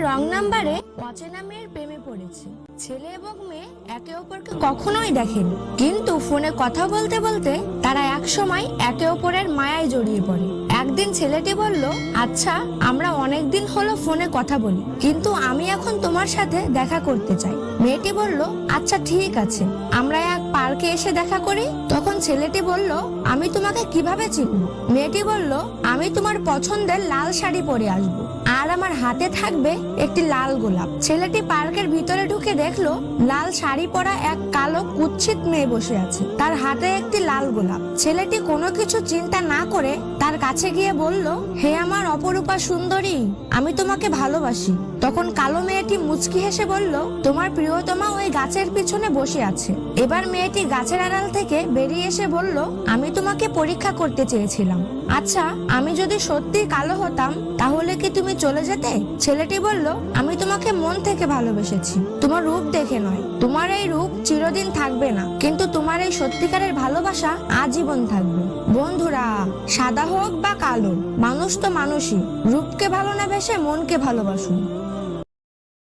রং নাম্বারে অচেনা মেয়ের প্রেমে পড়েছে। ছেলে এবং মেয়ে একে অপরকে কখনোই দেখেনি, কিন্তু ফোনে কথা বলতে বলতে তারা এক সময় একে অপরের মায়ায় জড়িয়ে পড়ে। একদিন ছেলেটি বলল, আচ্ছা আমরা অনেকদিন হলো ফোনে কথা বলি, কিন্তু আমি এখন তোমার সাথে দেখা করতে চাই। মেয়েটি বলল, আচ্ছা ঠিক আছে, আমরা এক পার্কে এসে দেখা করি। তখন ছেলেটি বলল, আমি তোমাকে কিভাবে চিনব? মেয়েটি বলল, আমি তোমার পছন্দের লাল শাড়ি পরে আসবো, আর আমার হাতে থাকবে একটি লাল গোলাপ। ছেলেটি পার্কের ভিতরে ঢুকে দেখলো লাল শাড়ি পরা এক কালো কুৎসিত মেয়ে বসে আছে, তার হাতে একটি লাল গোলাপ। ছেলেটি কোনো কিছু চিন্তা না করে তার কাছে গিয়ে বলল, হে আমার অপরূপা সুন্দরী, আমি তোমাকে ভালোবাসি। তখন কালো মেয়েটি মুচকি হেসে বলল, তোমার প্রিয়তমা ওই গাছের পিছনে বসে আছে। এবার মেয়েটি গাছের আড়াল থেকে বেরিয়ে এসে বলল, আমি তোমাকে পরীক্ষা করতে চেয়েছিলাম, আচ্ছা আমি যদি সত্যি কালো হতাম তাহলে কি তুমি চলে যেতে? ছেলেটি বলল, আমি তোমাকে মন থেকে ভালোবেসেছি, তোমার রূপ দেখে নয়। তোমার এই রূপ চিরদিন থাকবে না, কিন্তু তোমার এই সত্যিকারের ভালোবাসা আজীবন থাকবে। বন্ধুরা, সাদা হোক বা কালো, মানুষ তো মানুষই। রূপকে ভালো না বেসে মনকে ভালোবাসুন।